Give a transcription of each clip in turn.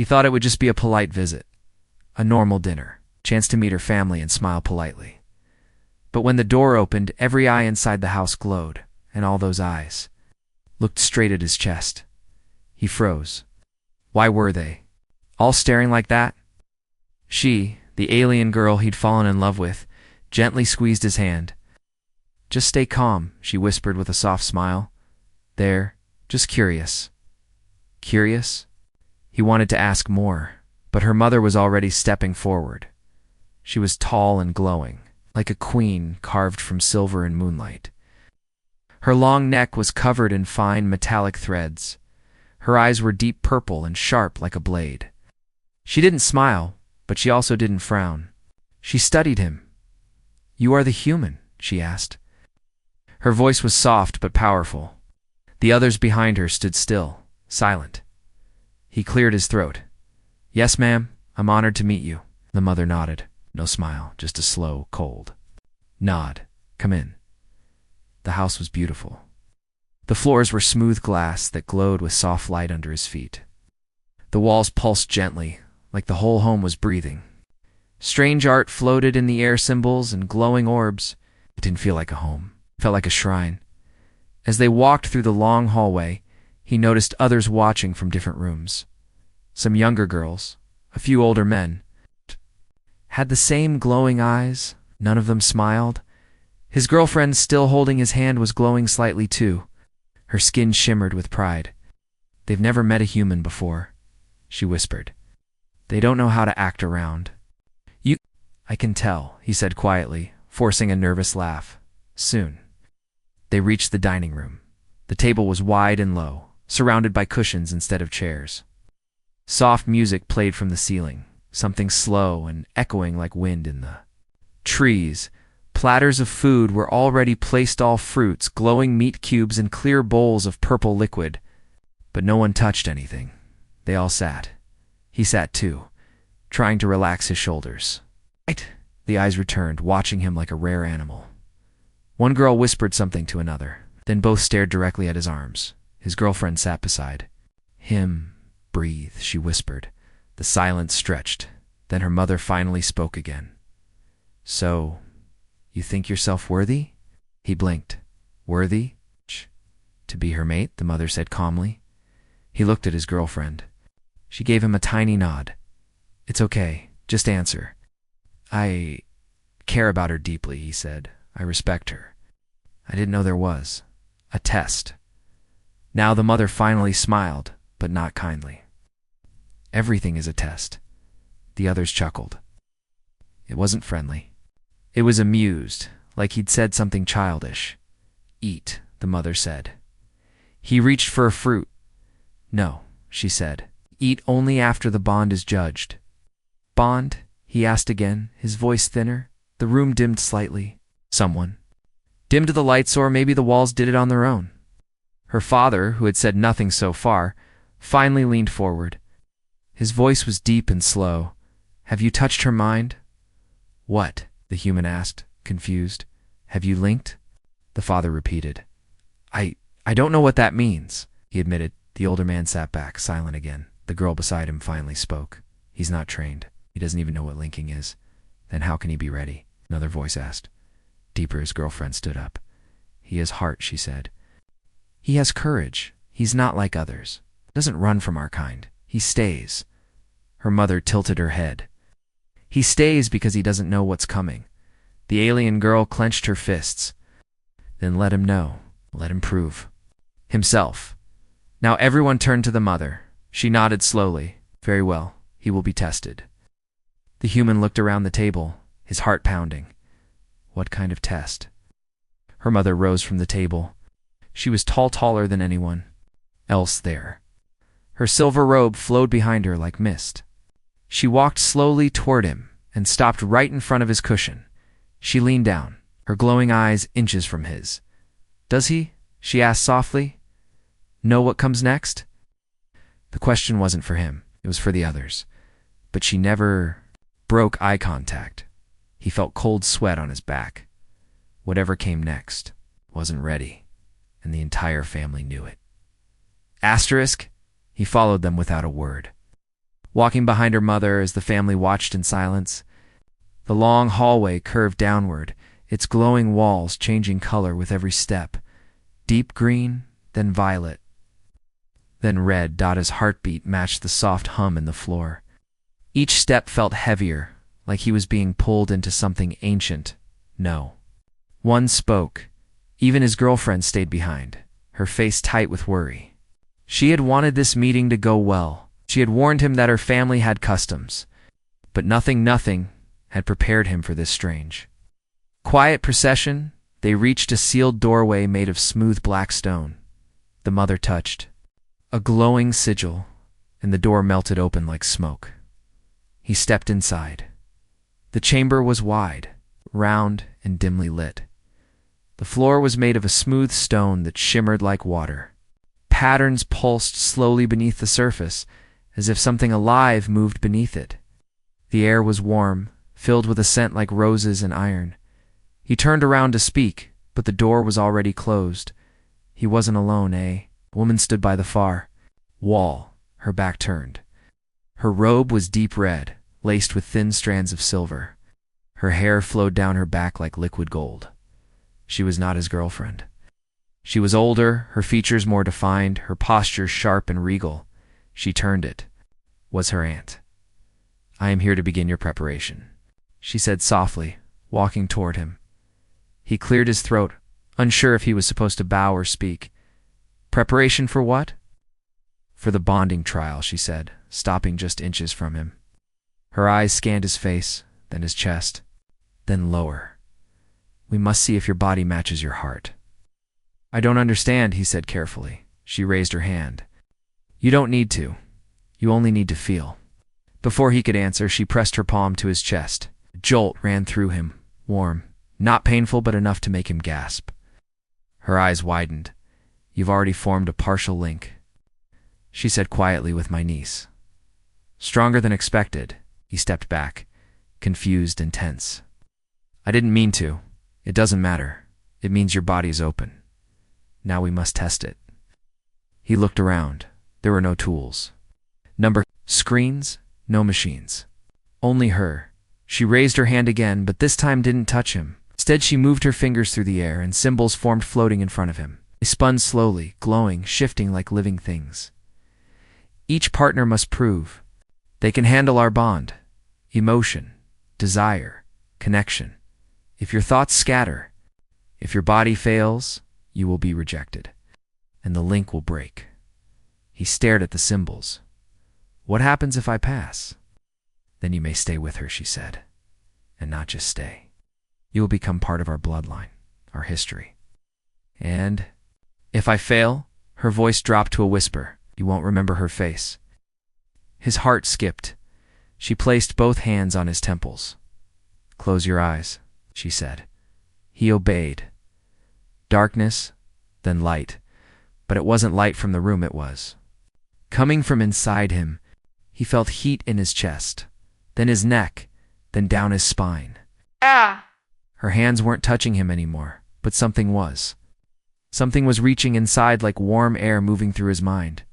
He thought it would just be a polite visit, a normal dinner, chance to meet her family and smile politely. But when the door opened, every eye inside the house glowed, and all those eyes looked straight at his chest. He froze. Why were they all staring like that? She, the alien girl he'd fallen in love with, gently squeezed his hand. Just stay calm, she whispered with a soft smile. They're just curious. Curious? He wanted to ask more, but her mother was already stepping forward. She was tall and glowing, like a queen carved from silver and moonlight. Her long neck was covered in fine metallic threads. Her eyes were deep purple and sharp like a blade. She didn't smile, but she also didn't frown. She studied him. "You are the human?" she asked. Her voice was soft but powerful. The others behind her stood still, silent. He cleared his throat. "Yes, ma'am, I'm honored to meet you." The mother nodded. No smile, just a slow, cold nod. "Come in." The house was beautiful. The floors were smooth glass that glowed with soft light under his feet. The walls pulsed gently, like the whole home was breathing. Strange art floated in the air, symbols and glowing orbs. It didn't feel like a home. It felt like a shrine. As they walked through the long hallway, he noticed others watching from different rooms. Some younger girls, a few older men, had the same glowing eyes. None of them smiled. His girlfriend, still holding his hand, was glowing slightly too. Her skin shimmered with pride. "They've never met a human before," she whispered. "They don't know how to act around." "I can tell," he said quietly, forcing a nervous laugh. "Soon." They reached the dining room. The table was wide and low, surrounded by cushions instead of chairs. Soft music played from the ceiling, something slow and echoing like wind in the trees. Platters of food were already placed, all fruits, glowing meat cubes, and clear bowls of purple liquid. But no one touched anything. They all sat. He sat too, trying to relax his shoulders. The eyes returned, watching him like a rare animal. One girl whispered something to another, then both stared directly at his arms. His girlfriend sat beside him. "Breathe," she whispered. The silence stretched. Then her mother finally spoke again. "So, you think yourself worthy?" He blinked. "Worthy? To be her mate," the mother said calmly. He looked at his girlfriend. She gave him a tiny nod. "It's okay. Just answer." "I care about her deeply," he said. "I respect her." "I didn't know there was a test." Now the mother finally smiled, but not kindly. "Everything is a test." The others chuckled. It wasn't friendly. It was amused, like he'd said something childish. "Eat," the mother said. He reached for a fruit. "No," she said. "Eat only after the bond is judged." "Bond?" he asked again, his voice thinner. The room dimmed slightly. Someone dimmed the lights, or maybe the walls did it on their own. Her father, who had said nothing so far, finally leaned forward. His voice was deep and slow. "Have you touched her mind?" "What?" the human asked, confused. "Have you linked?" The father repeated. I don't know what that means," he admitted. The older man sat back, silent again. The girl beside him finally spoke. "He's not trained. He doesn't even know what linking is." "Then how can he be ready?" another voice asked. Deeper, his girlfriend stood up. "He has heart," she said. "He has courage. He's not like others. Doesn't run from our kind. He stays." Her mother tilted her head. "He stays because he doesn't know what's coming." The alien girl clenched her fists. "Then let him know. Let him prove himself." Now everyone turned to the mother. She nodded slowly. "Very well. He will be tested." The human looked around the table, his heart pounding. What kind of test? Her mother rose from the table. She was taller than anyone else there. Her silver robe flowed behind her like mist. She walked slowly toward him and stopped right in front of his cushion. She leaned down, her glowing eyes inches from his. "Does he?" she asked softly. "Know what comes next?" The question wasn't for him. It was for the others. But she never broke eye contact. He felt cold sweat on his back. Whatever came next wasn't ready, and the entire family knew it. Asterisk, he followed them without a word. walking behind her mother as the family watched in silence. The long hallway curved downward, its glowing walls changing color with every step. Deep green, then violet, then red. Dada's heartbeat matched the soft hum in the floor. Each step felt heavier, like he was being pulled into something ancient. No one spoke. Even his girlfriend stayed behind, her face tight with worry. She had wanted this meeting to go well. She had warned him that her family had customs. But nothing had prepared him for this strange. Quiet procession, they reached a sealed doorway made of smooth black stone. The mother touched a glowing sigil, and the door melted open like smoke. He stepped inside. The chamber was wide, round, and dimly lit. The floor was made of a smooth stone that shimmered like water. Patterns pulsed slowly beneath the surface, as if something alive moved beneath it. The air was warm, filled with a scent like roses and iron. He turned around to speak, but the door was already closed. He wasn't alone, eh? A woman stood by the far wall, her back turned. Her robe was deep red, laced with thin strands of silver. Her hair flowed down her back like liquid gold. She was not his girlfriend. She was older, her features more defined, her posture sharp and regal. She turned it. Was her aunt. "I am here to begin your preparation," she said softly, walking toward him. He cleared his throat, unsure if he was supposed to bow or speak. "Preparation for what?" "For the bonding trial," she said, stopping just inches from him. Her eyes scanned his face, then his chest, then lower. "We must see if your body matches your heart." "I don't understand," he said carefully. She raised her hand. "You don't need to. You only need to feel." Before he could answer, she pressed her palm to his chest. A jolt ran through him, warm, not painful but enough to make him gasp. Her eyes widened. "You've already formed a partial link," she said quietly, "with my niece." Stronger than expected, he stepped back, confused and tense. "I didn't mean to. It doesn't matter. It means your body is open. Now we must test it." He looked around. There were no tools. Screens, no machines. Only her. She raised her hand again, but this time didn't touch him. Instead, she moved her fingers through the air, and symbols formed floating in front of him. They spun slowly, glowing, shifting like living things. Each partner must prove they can handle our bond, emotion, desire, connection. If your thoughts scatter, if your body fails, you will be rejected, and the link will break. He stared at the symbols. "What happens if I pass?" "Then you may stay with her," she said, "and not just stay. You will become part of our bloodline, our history. And if I fail," her voice dropped to a whisper, "you won't remember her face." His heart skipped. She placed both hands on his temples. "Close your eyes," she said. He obeyed. Darkness, then light. But it wasn't light from the room, it was coming from inside him. He felt heat in his chest, then his neck, then down his spine. Ah! Her hands weren't touching him anymore, but something was. Something was reaching inside like warm air moving through his mind.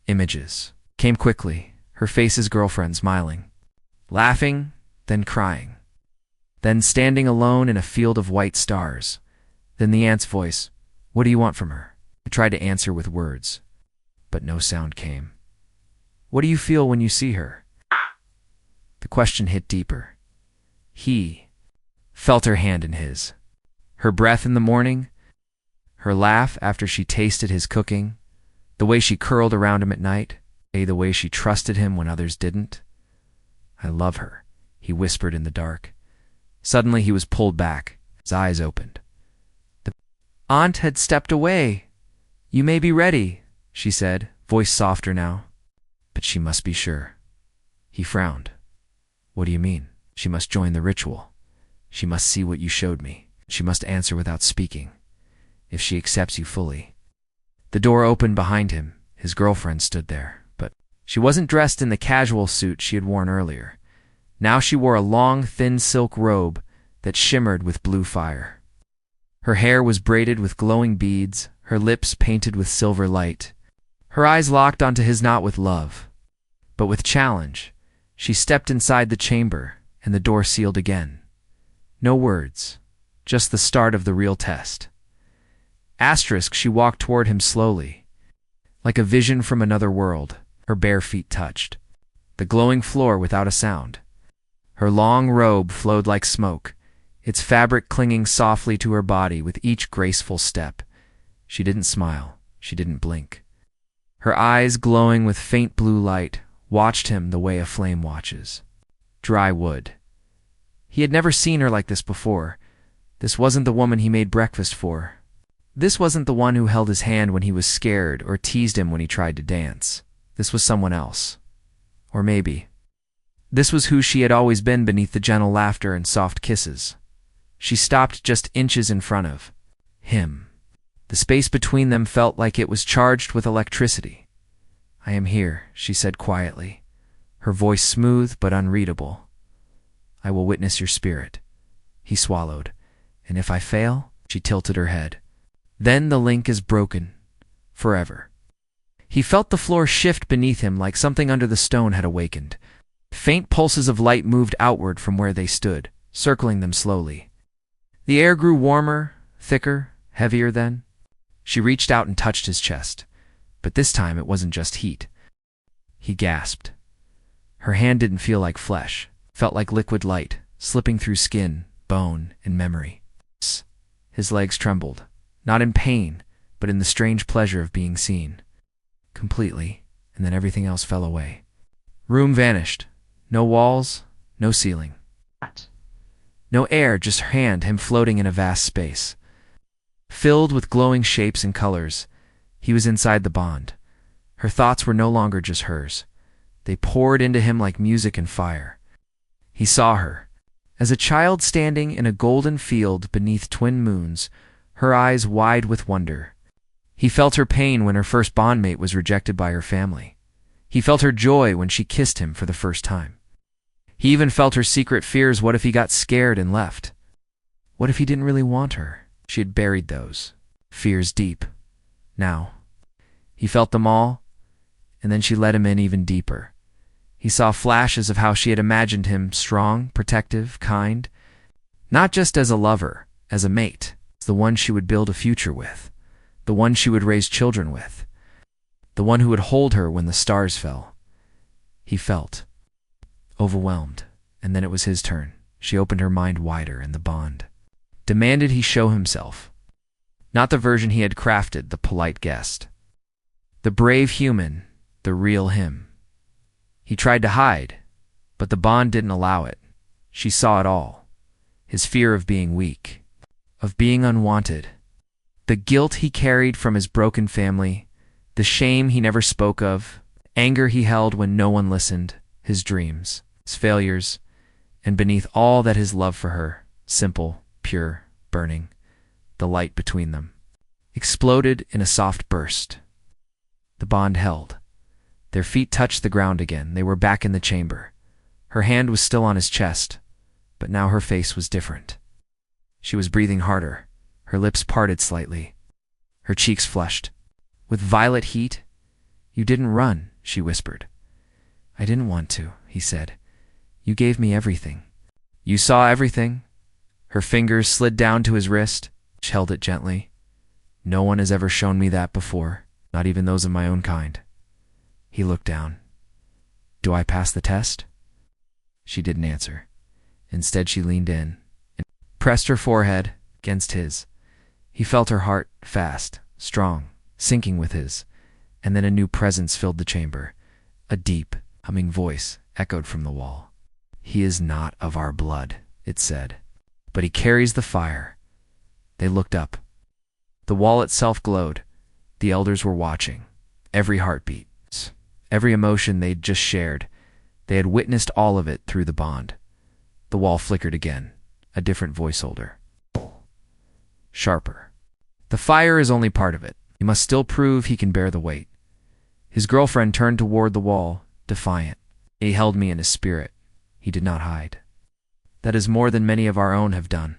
Images came quickly, her face his girlfriend smiling, laughing, then crying, then standing alone in a field of white stars. Then the aunt's voice, "What do you want from her?" I tried to answer with words, but no sound came. "What do you feel when you see her?" The question hit deeper. He felt her hand in his, her breath in the morning, her laugh after she tasted his cooking, the way she curled around him at night, the way she trusted him when others didn't. "I love her," he whispered in the dark. Suddenly he was pulled back, his eyes opened. The aunt had stepped away. "You may be ready," she said, voice softer now. "But she must be sure." He frowned. "What do you mean?" "She must join the ritual. She must see what you showed me. She must answer without speaking. If she accepts you fully." The door opened behind him. His girlfriend stood there, but she wasn't dressed in the casual suit she had worn earlier. Now she wore a long, thin silk robe that shimmered with blue fire. Her hair was braided with glowing beads, her lips painted with silver light. Her eyes locked onto his, not with love, But with challenge, she stepped inside the chamber, and the door sealed again. No words, just the start of the real test. Asterisk, she walked toward him slowly, like a vision from another world. Her bare feet touched the glowing floor without a sound. Her long robe flowed like smoke, its fabric clinging softly to her body with each graceful step. She didn't smile. She didn't blink. Her eyes, glowing with faint blue light, watched him the way a flame watches. Dry wood. He had never seen her like this before. This wasn't the woman he made breakfast for. This wasn't the one who held his hand when he was scared or teased him when he tried to dance. This was someone else. Or maybe this was who she had always been beneath the gentle laughter and soft kisses. She stopped just inches in front of him. The space between them felt like it was charged with electricity. "I am here," she said quietly, her voice smooth but unreadable. "I will witness your spirit." He swallowed. "And if I fail?" She tilted her head. "Then the link is broken. Forever." He felt the floor shift beneath him like something under the stone had awakened. Faint pulses of light moved outward from where they stood, circling them slowly. The air grew warmer, thicker, heavier then. She reached out and touched his chest, but this time it wasn't just heat. He gasped. Her hand didn't feel like flesh, felt like liquid light, slipping through skin, bone, and memory. His legs trembled, not in pain, but in the strange pleasure of being seen. Completely, and then everything else fell away. Room vanished. No walls, no ceiling. No air, just her hand, him floating in a vast space. Filled with glowing shapes and colors, he was inside the bond. Her thoughts were no longer just hers. They poured into him like music and fire. He saw her, as a child standing in a golden field beneath twin moons, her eyes wide with wonder. He felt her pain when her first bondmate was rejected by her family. He felt her joy when she kissed him for the first time. He even felt her secret fears. What if he got scared and left? What if he didn't really want her? She had buried those fears deep. Now, he felt them all, and then she let him in even deeper. He saw flashes of how she had imagined him, strong, protective, kind. Not just as a lover, as a mate, as the one she would build a future with, the one she would raise children with, the one who would hold her when the stars fell. He felt overwhelmed, and then it was his turn. She opened her mind wider, and the bond demanded he show himself. Not the version he had crafted, the polite guest. The brave human, the real him. He tried to hide, but the bond didn't allow it. She saw it all. His fear of being weak, of being unwanted, the guilt he carried from his broken family, the shame he never spoke of, anger he held when no one listened, his dreams, his failures, and beneath all that his love for her, simple, pure, burning, the light between them, exploded in a soft burst. The bond held. Their feet touched the ground again. They were back in the chamber. Her hand was still on his chest, but now her face was different. She was breathing harder, her lips parted slightly, her cheeks flushed. With violet heat, "You didn't run," she whispered. "I didn't want to," he said. "You gave me everything." "You saw everything?" Her fingers slid down to his wrist. She held it gently. "No one has ever shown me that before, not even those of my own kind." He looked down. "Do I pass the test?" She didn't answer. Instead, she leaned in and pressed her forehead against his. He felt her heart, fast, strong, syncing with his, and then a new presence filled the chamber. A deep, humming voice echoed from the wall. "He is not of our blood," it said, "but he carries the fire." They looked up. The wall itself glowed. The elders were watching. Every heartbeat, every emotion they'd just shared. They had witnessed all of it through the bond. The wall flickered again. A different voice older. Sharper. "The fire is only part of it. He must still prove he can bear the weight." His girlfriend turned toward the wall, defiant. "He held me in his spirit. He did not hide. That is more than many of our own have done."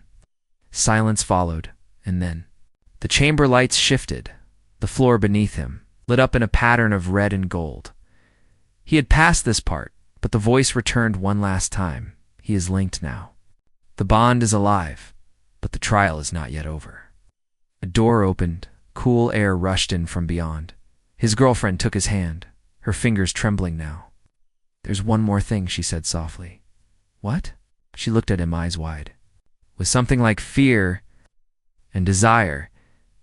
Silence followed, and then the chamber lights shifted. The floor beneath him lit up in a pattern of red and gold. He had passed this part, but the voice returned one last time. He is linked now. The bond is alive, but the trial is not yet over. A door opened, cool air rushed in from beyond. His girlfriend took his hand, her fingers trembling now. "There's one more thing," she said softly. "What?" She looked at him, eyes wide. With something like fear and desire,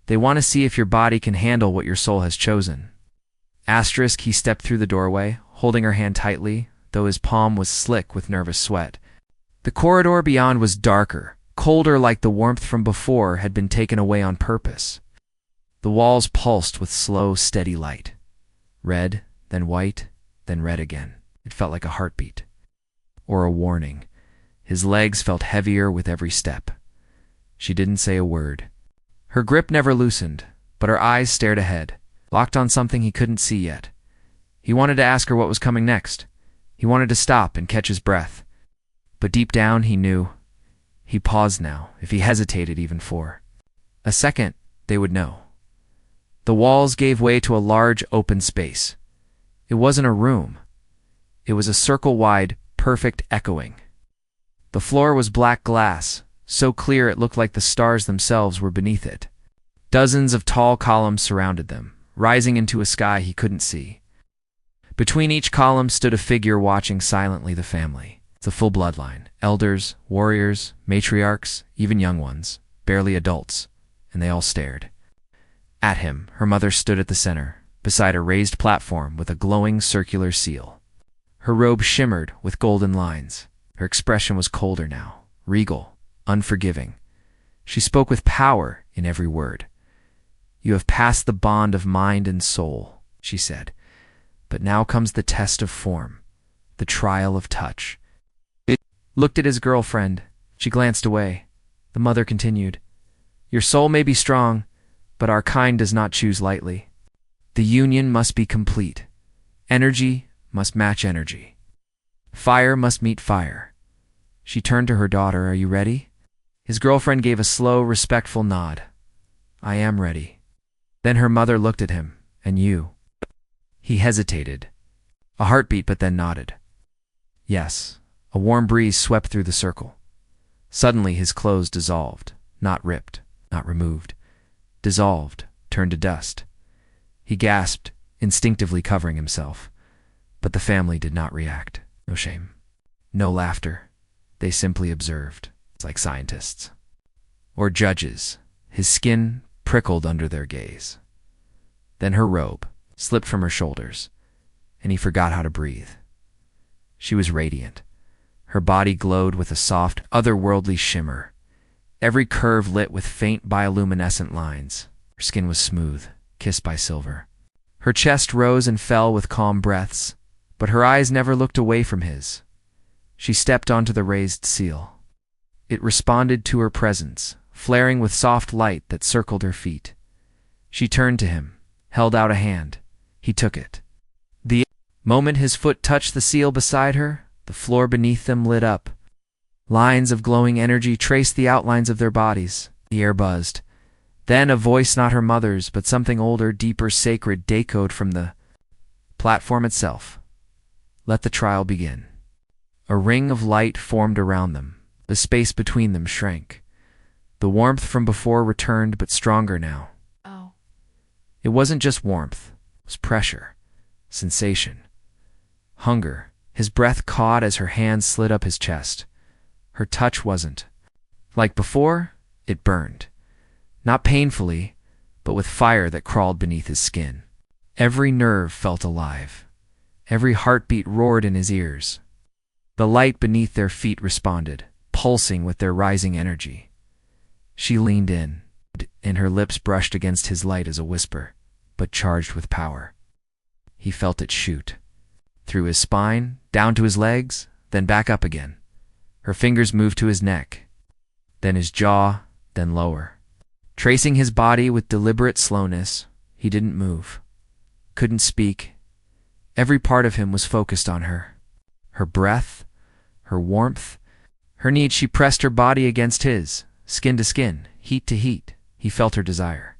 "They want to see if your body can handle what your soul has chosen." Asterisk, he stepped through the doorway, holding her hand tightly, though his palm was slick with nervous sweat. The corridor beyond was darker, colder, like the warmth from before had been taken away on purpose. The walls pulsed with slow, steady light. Red, then white, then red again. It felt like a heartbeat. Or a warning. His legs felt heavier with every step. She didn't say a word. Her grip never loosened, but her eyes stared ahead, locked on something he couldn't see yet. He wanted to ask her what was coming next. He wanted to stop and catch his breath. But deep down he knew. He paused now, if he hesitated even for a second, they would know. The walls gave way to a large open space. It wasn't a room. It was a circle-wide, perfect echoing. The floor was black glass, so clear it looked like the stars themselves were beneath it. Dozens of tall columns surrounded them, rising into a sky he couldn't see. Between each column stood a figure watching silently the family. The full bloodline, elders, warriors, matriarchs, even young ones, barely adults, and they all stared. At him, her mother stood at the center, beside a raised platform with a glowing circular seal. Her robe shimmered with golden lines. Her expression was colder now, regal, unforgiving. She spoke with power in every word. "You have passed the bond of mind and soul," she said. "But now comes the test of form, the trial of touch." It looked at his girlfriend. She glanced away. The mother continued, "Your soul may be strong, but our kind does not choose lightly. The union must be complete. Energy must match energy. Fire must meet fire." She turned to her daughter. "Are you ready?" His girlfriend gave a slow, respectful nod. "I am ready." Then her mother looked at him. "And you?" He hesitated. A heartbeat, but then nodded. "Yes." A warm breeze swept through the circle. Suddenly his clothes dissolved, not ripped, not removed. Dissolved, turned to dust. He gasped, instinctively covering himself. But the family did not react. No shame. No laughter. They simply observed. It's like scientists. Or judges. His skin prickled under their gaze. Then her robe slipped from her shoulders, and he forgot how to breathe. She was radiant. Her body glowed with a soft, otherworldly shimmer, every curve lit with faint bioluminescent lines. Her skin was smooth, kissed by silver. Her chest rose and fell with calm breaths, but her eyes never looked away from his. She stepped onto the raised seal. It responded to her presence, flaring with soft light that circled her feet. She turned to him, held out a hand. He took it. The moment his foot touched the seal beside her, the floor beneath them lit up. Lines of glowing energy traced the outlines of their bodies. The air buzzed. Then a voice, not her mother's, but something older, deeper, sacred, echoed from the platform itself. "Let the trial begin." A ring of light formed around them. The space between them shrank. The warmth from before returned, but stronger now. Oh. It wasn't just warmth. It was pressure, sensation, hunger. His breath caught as her hand slid up his chest. Her touch wasn't. Like before, it burned. Not painfully, but with fire that crawled beneath his skin. Every nerve felt alive. Every heartbeat roared in his ears. The light beneath their feet responded, pulsing with their rising energy. She leaned in, and her lips brushed against his light as a whisper, but charged with power. He felt it shoot. Through his spine, down to his legs, then back up again. Her fingers moved to his neck, then his jaw, then lower. Tracing his body with deliberate slowness, he didn't move, couldn't speak. Every part of him was focused on her. Her breath, her warmth, her need. She pressed her body against his, skin to skin, heat to heat. He felt her desire.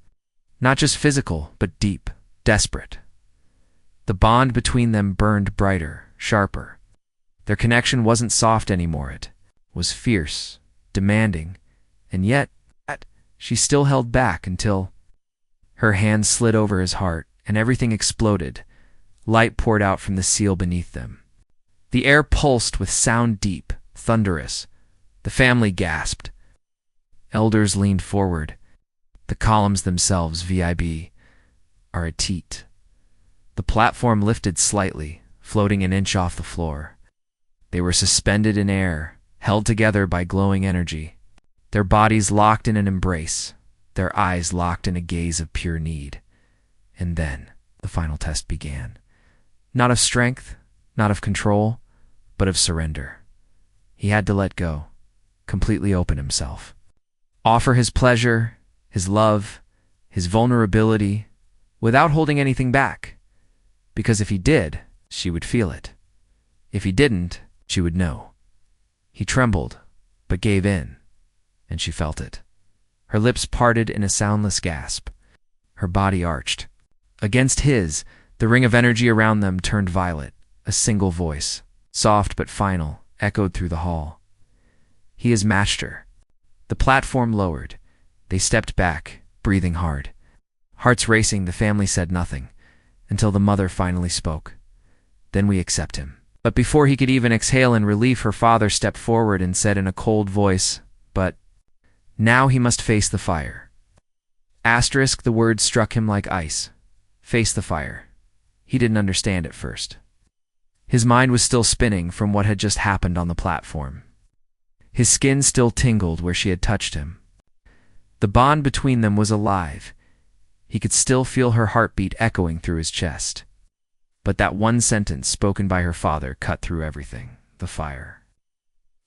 Not just physical, but deep, desperate. The bond between them burned brighter, sharper. Their connection wasn't soft anymore. It was fierce, demanding, and yet she still held back until her hand slid over his heart and everything exploded. Light poured out from the seal beneath them. The air pulsed with sound, deep, thunderous. The family gasped. Elders leaned forward. The columns themselves, VIB, are a teat. The platform lifted slightly, floating an inch off the floor. They were suspended in air, held together by glowing energy. Their bodies locked in an embrace, their eyes locked in a gaze of pure need. And then the final test began. Not of strength, not of control, but of surrender. He had to let go, completely open himself. Offer his pleasure, his love, his vulnerability, without holding anything back. Because if he did, she would feel it. If he didn't, she would know. He trembled, but gave in, and she felt it. Her lips parted in a soundless gasp. Her body arched. Against his, the ring of energy around them turned violet. A single voice, soft but final, echoed through the hall. He has matched her. The platform lowered. They stepped back, breathing hard. Hearts racing, the family said nothing, until the mother finally spoke. Then we accept him. But before he could even exhale in relief, her father stepped forward and said in a cold voice, but now he must face the fire. Asterisk, the words struck him like ice. Face the fire. He didn't understand at first. His mind was still spinning from what had just happened on the platform. His skin still tingled where she had touched him. The bond between them was alive. He could still feel her heartbeat echoing through his chest. But that one sentence spoken by her father cut through everything. The fire.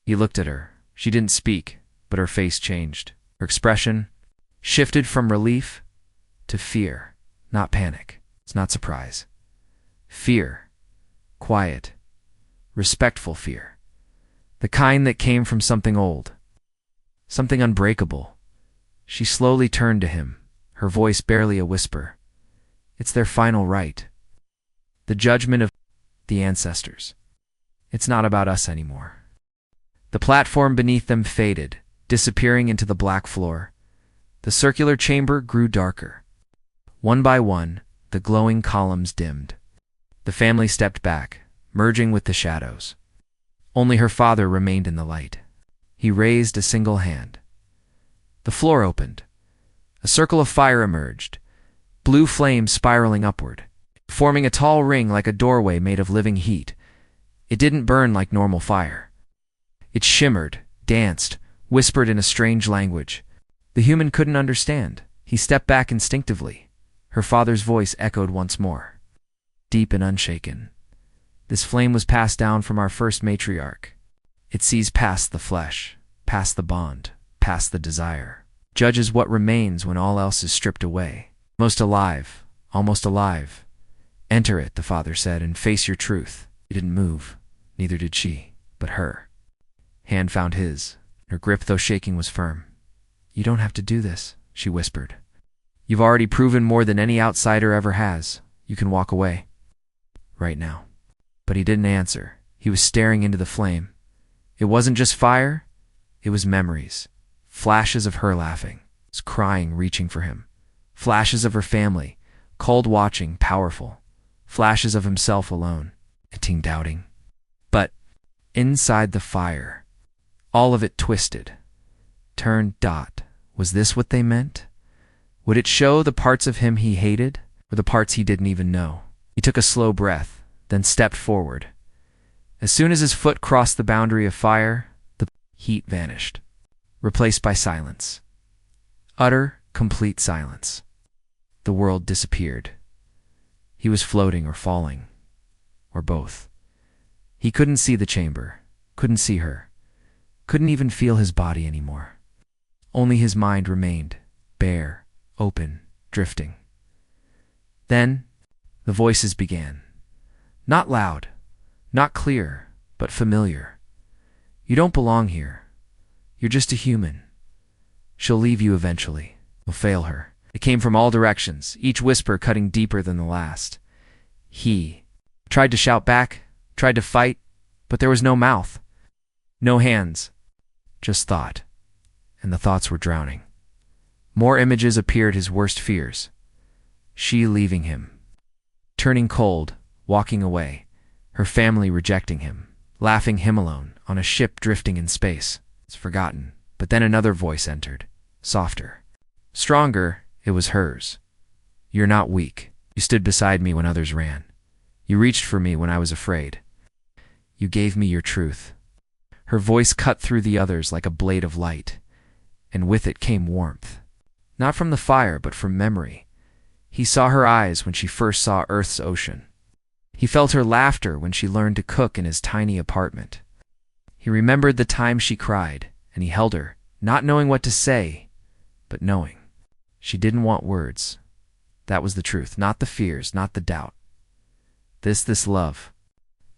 He looked at her. She didn't speak, but her face changed. Her expression shifted from relief to fear. Not panic. It's not surprise. Fear. Quiet. Respectful fear. The kind that came from something old. Something unbreakable. She slowly turned to him, her voice barely a whisper. It's their final right. The judgment of the ancestors. It's not about us anymore. The platform beneath them faded, disappearing into the black floor. The circular chamber grew darker. One by one, the glowing columns dimmed. The family stepped back, merging with the shadows. Only her father remained in the light. He raised a single hand. The floor opened. A circle of fire emerged, blue flames spiraling upward, forming a tall ring like a doorway made of living heat. It didn't burn like normal fire. It shimmered, danced, whispered in a strange language. The human couldn't understand. He stepped back instinctively. Her father's voice echoed once more, deep and unshaken. This flame was passed down from our first matriarch. It sees past the flesh, past the bond, past the desire. Judges what remains when all else is stripped away. Most alive, almost alive. Enter it, the father said, and face your truth. He didn't move, neither did she, but her. Hand found his. Her grip, though shaking, was firm. You don't have to do this, she whispered. You've already proven more than any outsider ever has. You can walk away. Right now. But he didn't answer. He was staring into the flame. It wasn't just fire. It was memories. Flashes of her laughing, crying, reaching for him. Flashes of her family, cold watching, powerful. Flashes of himself alone, doubting. But inside the fire, all of it twisted, turned. Was this what they meant? Would it show the parts of him he hated, or the parts he didn't even know? He took a slow breath, then stepped forward. As soon as his foot crossed the boundary of fire, the heat vanished, replaced by silence. Utter, complete silence. The world disappeared. He was floating or falling, or both. He couldn't see the chamber, couldn't see her, couldn't even feel his body anymore. Only his mind remained, bare, open, drifting. Then, the voices began. Not loud, not clear, but familiar. You don't belong here. You're just a human. She'll leave you eventually. You'll fail her. It came from all directions, each whisper cutting deeper than the last. He tried to shout back, tried to fight, but there was no mouth, no hands, just thought, and the thoughts were drowning. More images appeared, his worst fears. She leaving him, turning cold, walking away, her family rejecting him, laughing him alone on a ship drifting in space. It's forgotten. But then another voice entered, softer, stronger. It was hers. You're not weak. You stood beside me when others ran. You reached for me when I was afraid. You gave me your truth. Her voice cut through the others like a blade of light, and with it came warmth. Not from the fire, but from memory. He saw her eyes when she first saw Earth's ocean. He felt her laughter when she learned to cook in his tiny apartment. He remembered the time she cried, and he held her, not knowing what to say, but knowing. She didn't want words. That was the truth, not the fears, not the doubt. This love.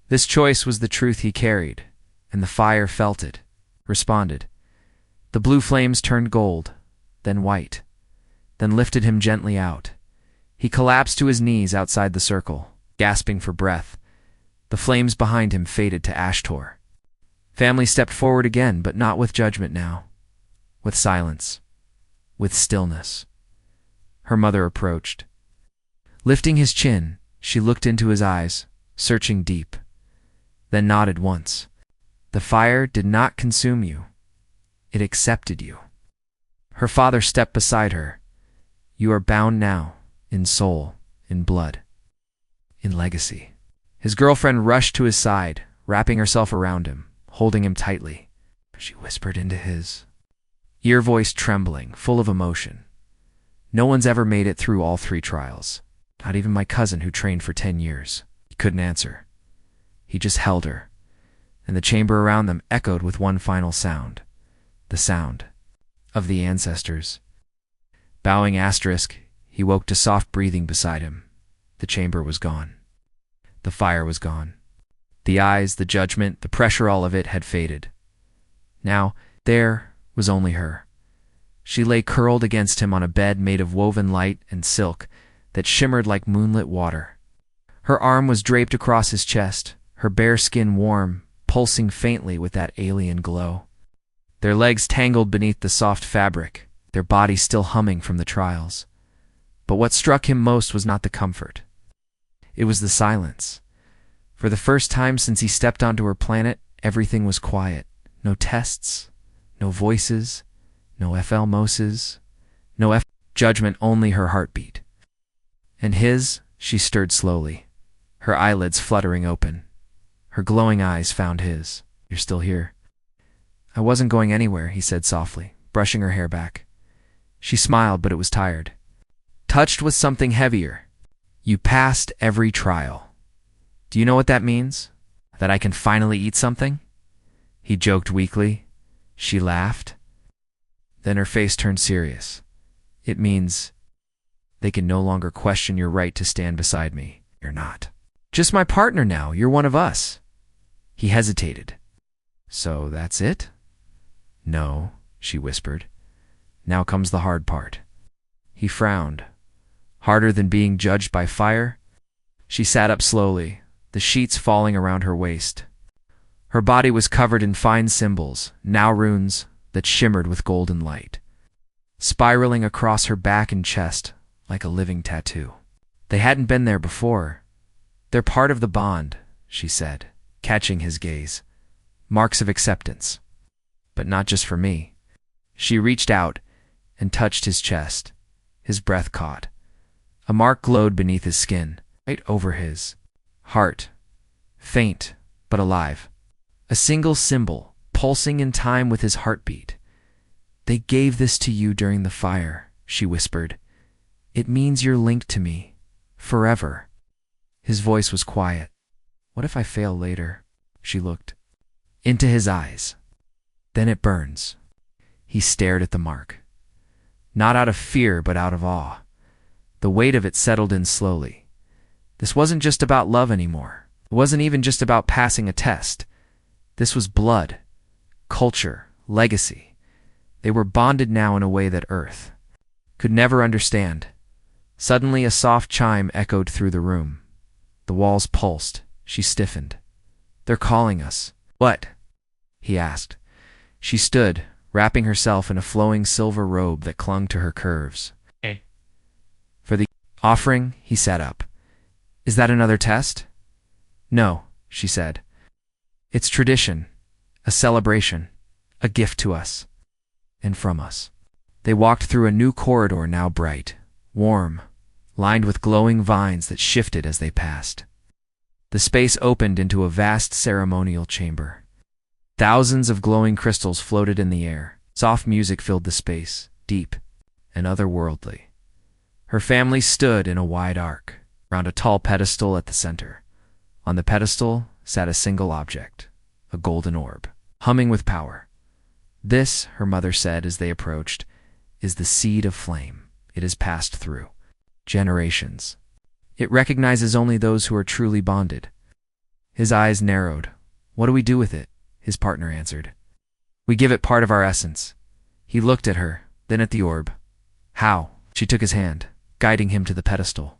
This choice was the truth he carried, and the fire felt it, responded. The blue flames turned gold, then white, then lifted him gently out. He collapsed to his knees outside the circle, gasping for breath. The flames behind him faded to ash tor. Family stepped forward again, but not with judgment now. With silence. With stillness. Her mother approached. Lifting his chin, she looked into his eyes, searching deep, then nodded once. The fire did not consume you. It accepted you. Her father stepped beside her. You are bound now, in soul, in blood, in legacy. His girlfriend rushed to his side, wrapping herself around him, holding him tightly. She whispered into his ear, voice trembling, full of emotion. No one's ever made it through all 3 trials. Not even my cousin who trained for 10 years. He couldn't answer. He just held her, and the chamber around them echoed with one final sound. The sound of the ancestors. Bowing asterisk, he woke to soft breathing beside him. The chamber was gone. The fire was gone. The eyes, the judgment, the pressure, all of it had faded. Now, there was only her. She lay curled against him on a bed made of woven light and silk that shimmered like moonlit water. Her arm was draped across his chest, her bare skin warm, pulsing faintly with that alien glow. Their legs tangled beneath the soft fabric, their bodies still humming from the trials. But what struck him most was not the comfort. It was the silence. For the first time since he stepped onto her planet, everything was quiet. No tests, no voices, no FL Moses, no judgment, only her heartbeat. And his, she stirred slowly, her eyelids fluttering open. Her glowing eyes found his. You're still here. I wasn't going anywhere, he said softly, brushing her hair back. She smiled, but it was tired. Touched with something heavier. You passed every trial. Do you know what that means? That I can finally eat something? He joked weakly. She laughed. Then her face turned serious. It means they can no longer question your right to stand beside me. You're not just my partner now. You're one of us. He hesitated. So that's it? No, she whispered. Now comes the hard part. He frowned. Harder than being judged by fire? She sat up slowly, the sheets falling around her waist. Her body was covered in fine symbols, now runes, that shimmered with golden light, spiraling across her back and chest like a living tattoo. They hadn't been there before. They're part of the bond, she said, catching his gaze. Marks of acceptance. But not just for me. She reached out and touched his chest. His breath caught. A mark glowed beneath his skin, right over his heart. Faint, but alive. A single symbol, pulsing in time with his heartbeat. They gave this to you during the fire, she whispered. It means you're linked to me. Forever. His voice was quiet. What if I fail later? She looked into his eyes. Then it burns. He stared at the mark. Not out of fear, but out of awe. The weight of it settled in slowly. This wasn't just about love anymore. It wasn't even just about passing a test. This was blood, culture, legacy. They were bonded now in a way that Earth could never understand. Suddenly a soft chime echoed through the room. The walls pulsed. She stiffened. "They're calling us." "What?" he asked. She stood, wrapping herself in a flowing silver robe that clung to her curves. "For the offering," he sat up. "Is that another test?" "No," she said. "It's tradition, a celebration, a gift to us and from us." They walked through a new corridor, now bright, warm, lined with glowing vines that shifted as they passed. The space opened into a vast ceremonial chamber. Thousands of glowing crystals floated in the air. Soft music filled the space, deep and otherworldly. Her family stood in a wide arc, around a tall pedestal at the center. On the pedestal sat a single object, a golden orb, humming with power. "This," her mother said as they approached, "is the seed of flame. It has passed through generations. It recognizes only those who are truly bonded." His eyes narrowed. "What do we do with it?" his partner answered. "We give it part of our essence." He looked at her, then at the orb. "How?" She took his hand, guiding him to the pedestal.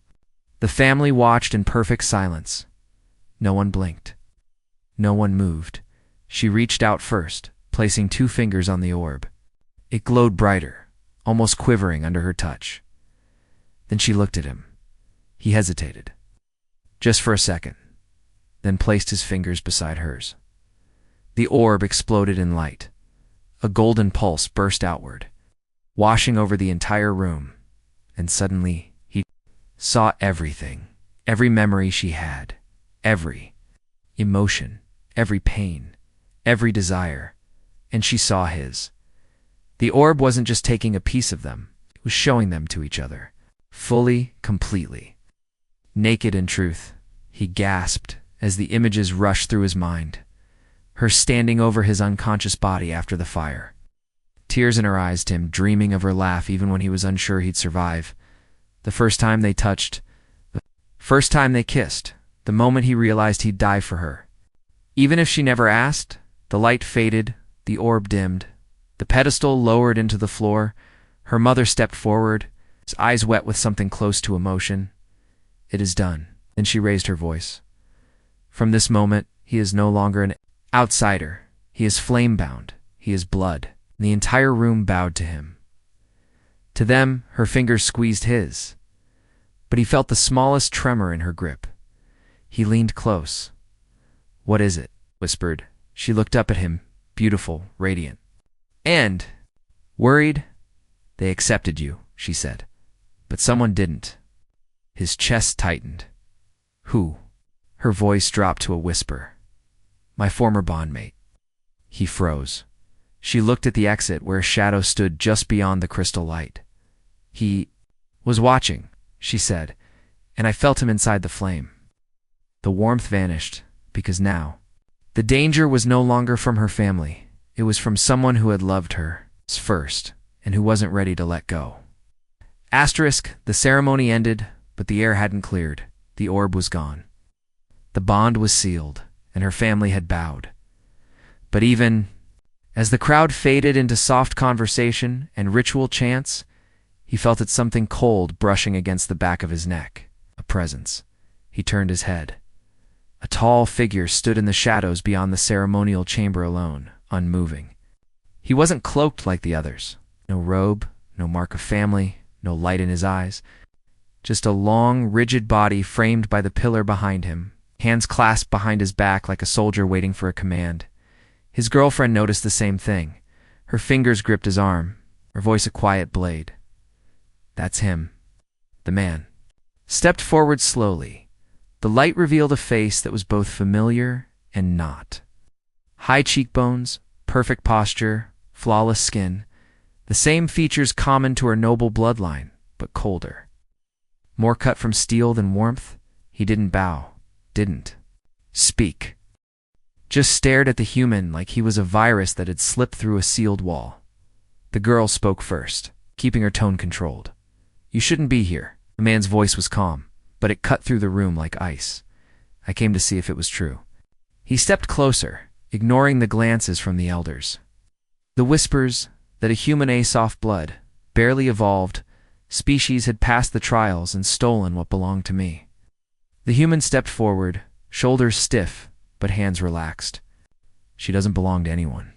The family watched in perfect silence. No one blinked. No one moved. She reached out first, placing 2 fingers on the orb. It glowed brighter, almost quivering under her touch. Then she looked at him. He hesitated, just for a second, then placed his fingers beside hers. The orb exploded in light. A golden pulse burst outward, washing over the entire room, and suddenly he saw everything, every memory she had, every emotion, every pain, every desire, and she saw his. The orb wasn't just taking a piece of them, it was showing them to each other, fully, completely. Naked in truth, he gasped as the images rushed through his mind. Her standing over his unconscious body after the fire. Tears in her eyes, Tim dreaming of her laugh even when he was unsure he'd survive. The first time they touched, the first time they kissed, the moment he realized he'd die for her. Even if she never asked, the light faded, the orb dimmed, the pedestal lowered into the floor. Her mother stepped forward, his eyes wet with something close to emotion. "It is done." Then she raised her voice. "From this moment, he is no longer an outsider. He is flame-bound. He is blood." And the entire room bowed to him. To them, her fingers squeezed his. But he felt the smallest tremor in her grip. He leaned close. "What is it?" whispered. She looked up at him, beautiful, radiant. "And worried?" "They accepted you," she said. "But someone didn't." His chest tightened. "Who?" Her voice dropped to a whisper. "My former bondmate." He froze. She looked at the exit where a shadow stood just beyond the crystal light. "He was watching," she said, "and I felt him inside the flame." The warmth vanished, because now, the danger was no longer from her family. It was from someone who had loved her first, and who wasn't ready to let go. The ceremony ended, but the air hadn't cleared. The orb was gone. The bond was sealed, and her family had bowed. But even as the crowd faded into soft conversation and ritual chants, he felt it something cold brushing against the back of his neck, a presence. He turned his head. A tall figure stood in the shadows beyond the ceremonial chamber alone, unmoving. He wasn't cloaked like the others. No robe, no mark of family, no light in his eyes. Just a long, rigid body framed by the pillar behind him, hands clasped behind his back like a soldier waiting for a command. His girlfriend noticed the same thing. Her fingers gripped his arm, her voice a quiet blade. "That's him." The man stepped forward slowly. The light revealed a face that was both familiar and not. High cheekbones, perfect posture, flawless skin, the same features common to her noble bloodline, but colder. More cut from steel than warmth. He didn't bow, didn't speak. Just stared at the human like he was a virus that had slipped through a sealed wall. The girl spoke first, keeping her tone controlled. "You shouldn't be here." The man's voice was calm, but it cut through the room like ice. "I came to see if it was true." He stepped closer, ignoring the glances from the elders. The whispers that a human soft blood, barely evolved, species had passed the trials and stolen what belonged to me. The human stepped forward, shoulders stiff, but hands relaxed. She doesn't belong to anyone.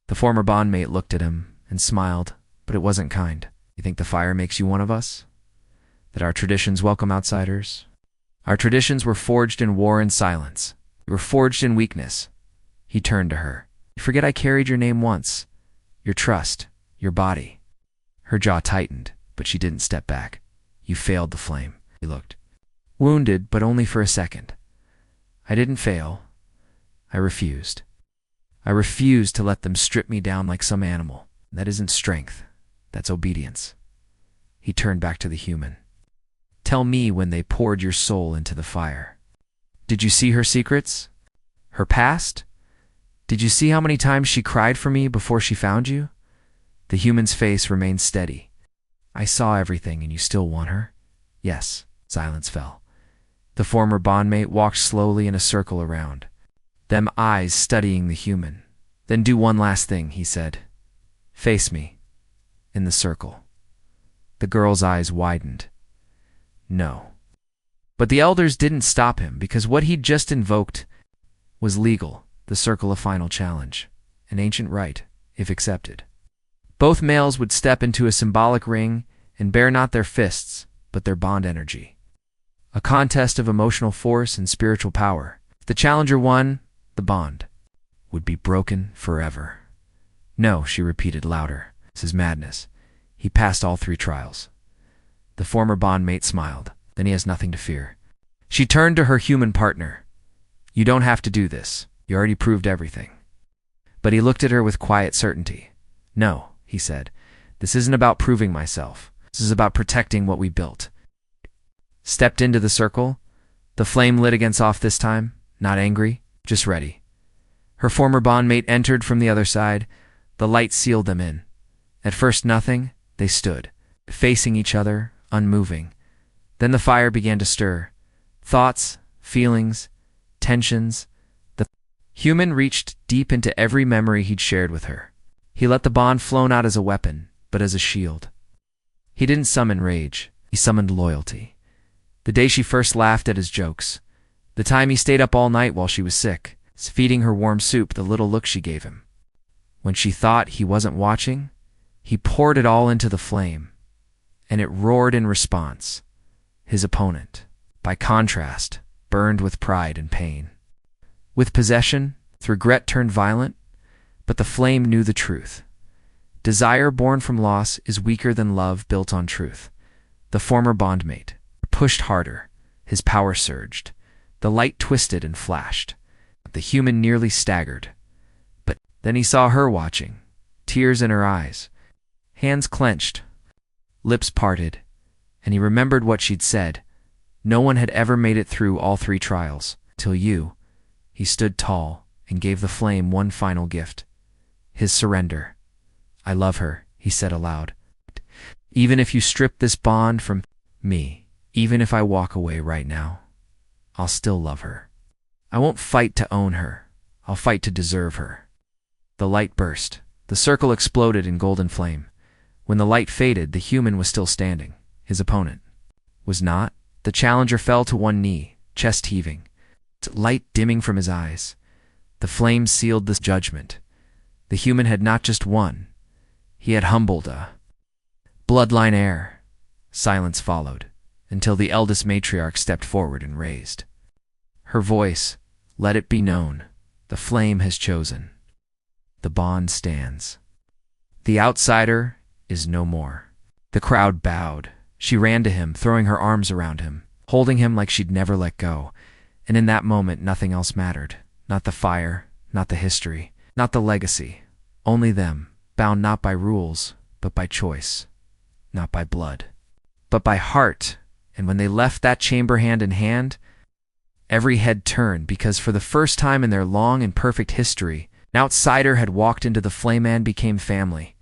The former bondmate looked at him and smiled, but it wasn't kind. You think the fire makes you one of us? That our traditions welcome outsiders? Our traditions were forged in war and silence. We were forged in weakness. He turned to her. You forget I carried your name once. Your trust, your body. Her jaw tightened, but she didn't step back. You failed the flame. He looked. Wounded, but only for a second. I didn't fail. I refused. I refused to let them strip me down like some animal. That isn't strength. That's obedience. He turned back to the human. Tell me when they poured your soul into the fire. Did you see her secrets? Her past? Did you see how many times she cried for me before she found you? The human's face remained steady. I saw everything and you still want her? Yes. Silence fell. The former bondmate walked slowly in a circle around, them eyes studying the human. Then do one last thing, he said. Face me. In the circle. The girl's eyes widened. No. But the elders didn't stop him because what he'd just invoked was legal, the circle of final challenge, an ancient rite, if accepted. Both males would step into a symbolic ring and bear not their fists, but their bond energy. A contest of emotional force and spiritual power. If the challenger won, the bond would be broken forever. No, she repeated louder. This is madness. He passed all 3 trials. The former bondmate smiled. Then he has nothing to fear. She turned to her human partner. You don't have to do this. You already proved everything. But he looked at her with quiet certainty. No, he said. This isn't about proving myself. This is about protecting what we built. Stepped into the circle. The flame lit against off this time, not angry, just ready. Her former bondmate entered from the other side. The light sealed them in. At first nothing, they stood, facing each other, unmoving. Then the fire began to stir. Thoughts, feelings, tensions. The human reached deep into every memory he'd shared with her. He let the bond flow not as a weapon, but as a shield. He didn't summon rage, he summoned loyalty. The day she first laughed at his jokes. The time he stayed up all night while she was sick, feeding her warm soup, the little look she gave him. When she thought he wasn't watching, he poured it all into the flame, and it roared in response. His opponent, by contrast, burned with pride and pain. With possession, regret turned violent, but the flame knew the truth. Desire born from loss is weaker than love built on truth. The former bondmate pushed harder. His power surged. The light twisted and flashed. The human nearly staggered. But then he saw her watching, tears in her eyes, hands clenched, lips parted, and he remembered what she'd said. No one had ever made it through all 3 trials, till you. He stood tall and gave the flame one final gift. His surrender. I love her, he said aloud. Even if you strip this bond from me, even if I walk away right now, I'll still love her. I won't fight to own her. I'll fight to deserve her. The light burst. The circle exploded in golden flame. When the light faded, the human was still standing. His opponent was not. The challenger fell to one knee, chest heaving, light dimming from his eyes. The flame sealed this judgment. The human had not just won. He had humbled a bloodline heir. Silence followed, until the eldest matriarch stepped forward and raised her voice. Let it be known, the flame has chosen. The bond stands. The outsider is no more. The crowd bowed. She ran to him, throwing her arms around him, holding him like she'd never let go. And in that moment, nothing else mattered. Not the fire, not the history, not the legacy. Only them, bound not by rules, but by choice. Not by blood, but by heart. And when they left that chamber hand in hand, every head turned, because for the first time in their long and perfect history, an outsider had walked into the flame and became family.